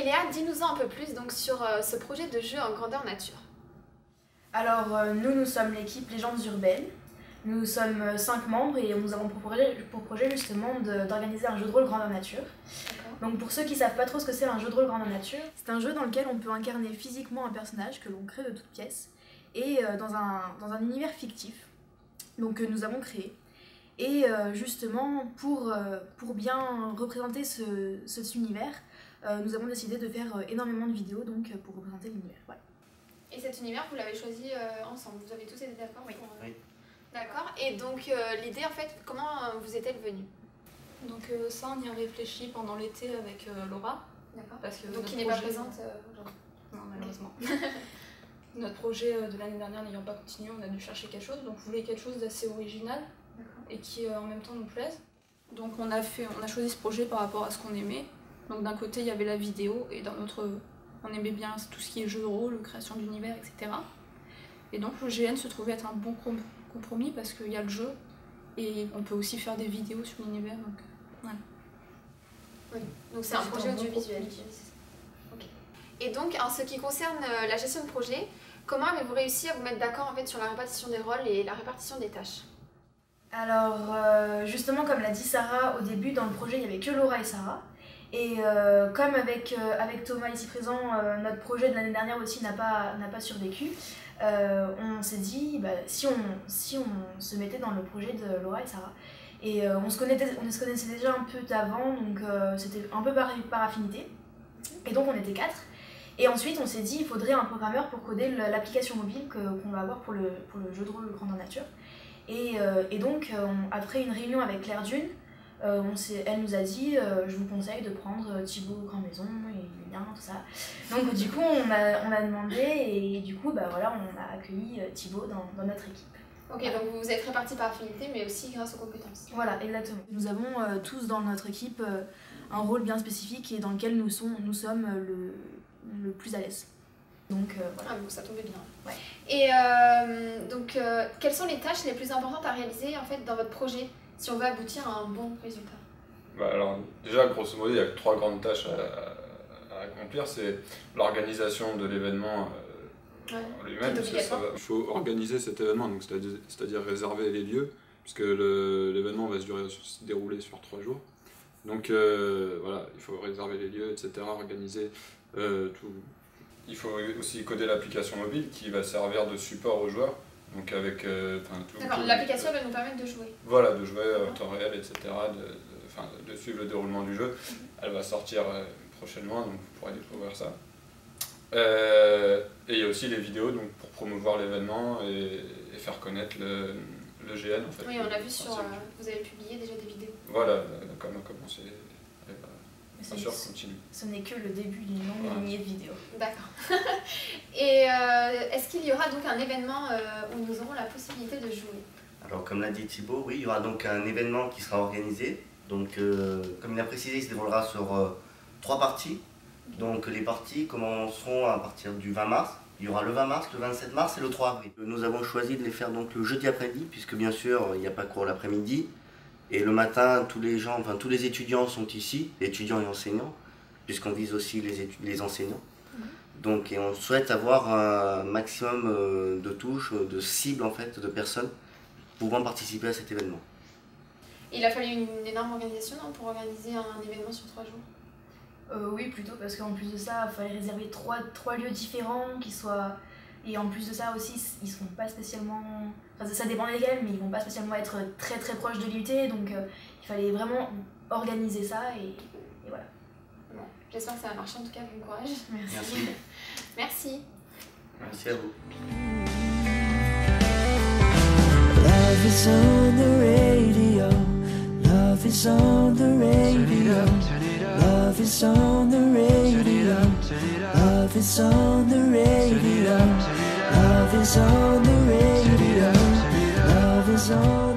Eléa, dis-nous-en un peu plus donc, sur ce projet de jeu en grandeur nature. Alors, nous sommes l'équipe Légendes Urbaines. Nous sommes 5 membres et nous avons pour projet justement d'organiser un jeu de rôle grandeur nature. Donc pour ceux qui ne savent pas trop ce que c'est un jeu de rôle grandeur nature, c'est un jeu dans lequel on peut incarner physiquement un personnage que l'on crée de toutes pièces et dans un univers fictif que nous avons créé. Et justement, pour bien représenter cet univers, nous avons décidé de faire énormément de vidéos pour représenter l'univers. Voilà. Et cet univers, vous l'avez choisi ensemble, vous avez tous été d'accord? Oui. Oui. D'accord, et donc l'idée en fait, comment vous est-elle venue? Donc ça, on y a réfléchi pendant l'été avec Laura. D'accord. Parce que donc qui n'est pas présente aujourd'hui? Non, malheureusement. Notre projet de l'année dernière n'ayant pas continué, on a dû chercher quelque chose, donc on voulait quelque chose d'assez original et qui en même temps nous plaise. Donc on a choisi ce projet par rapport à ce qu'on aimait. Donc d'un côté il y avait la vidéo et d'un autre on aimait bien tout ce qui est jeu de rôle, création d'univers, etc. Et donc le GN se trouvait être un bon compromis parce qu'il y a le jeu et on peut aussi faire des vidéos sur l'univers. Donc voilà. Oui, donc c'est un projet audiovisuel. Okay. Et donc en ce qui concerne la gestion de projet, comment avez-vous réussi à vous mettre d'accord en fait, sur la répartition des rôles et la répartition des tâches? Alors justement comme l'a dit Sarah au début, dans le projet il n'y avait que Laura et Sarah. Et comme avec Thomas ici présent, notre projet de l'année dernière aussi n'a pas survécu, on s'est dit si on se mettait dans le projet de Laura et Sarah. Et on se connaissait déjà un peu d'avant, donc c'était un peu par affinité. Et donc on était 4. Et ensuite on s'est dit il faudrait un programmeur pour coder l'application mobile qu'on va avoir pour le jeu de rôle grandeur nature. Et donc après une réunion avec Claire Dune, elle nous a dit je vous conseille de prendre Thibaut Grand Maison et Lien, tout ça. Donc du coup on a demandé et du coup voilà, on a accueilli Thibaut dans notre équipe. Ok, donc vous vous êtes répartis par affinité mais aussi grâce aux compétences. Voilà, exactement. Nous avons tous dans notre équipe un rôle bien spécifique et dans lequel nous sommes le plus à l'aise. Donc voilà. Ah bon, ça tombait bien. Ouais. Et donc quelles sont les tâches les plus importantes à réaliser en fait dans votre projet si on veut aboutir à un bon résultat? Alors déjà grosso modo il y a 3 grandes tâches à accomplir, c'est l'organisation de l'événement lui-même, parce que il faut organiser cet événement, donc c'est-à-dire réserver les lieux, puisque l'événement va se dérouler sur 3 jours. Donc voilà, il faut réserver les lieux, etc., organiser tout. Il faut aussi coder l'application mobile qui va servir de support aux joueurs. Donc avec D'accord, l'application va nous permettre de jouer. Voilà, de jouer en temps réel, etc., de suivre le déroulement du jeu. Elle va sortir prochainement, donc vous pourrez découvrir ça. Et il y a aussi les vidéos donc, pour promouvoir l'événement et faire connaître le GN en fait. Oui, on a vu sur... vous avez publié déjà des vidéos. Voilà, comme on a commencé. Bien sûr, continue. Ce n'est que le début d'une longue lignée de vidéos. D'accord. Et est-ce qu'il y aura donc un événement où nous aurons la possibilité de jouer? Alors comme l'a dit Thibaut, oui, il y aura donc un événement qui sera organisé. Donc comme il a précisé, il se déroulera sur 3 parties. Donc les parties commenceront à partir du 20 mars. Il y aura le 20 mars, le 27 mars et le 3 avril. Nous avons choisi de les faire donc le jeudi après-midi, puisque bien sûr il n'y a pas cours l'après-midi. Et le matin, tous les étudiants sont ici, étudiants et enseignants, puisqu'on vise aussi les enseignants. Donc, et on souhaite avoir un maximum de touches, de cibles en fait, de personnes pouvant participer à cet événement. Il a fallu une énorme organisation pour organiser un événement sur 3 jours? Oui, plutôt, parce qu'en plus de ça, il fallait réserver 3 lieux différents qui soient... Et en plus de ça aussi, ils ne seront pas spécialement... Enfin, ça dépend desquels, mais ils ne vont pas spécialement être très très proches de l'IUT, donc il fallait vraiment organiser ça et voilà. Bon, j'espère que ça va marcher, en tout cas, bon courage. Merci. Merci. Merci à vous. Love is on the radio. Love is on the radio. Love is on the radio. Love is on the radio. Love is on the radio. Love is on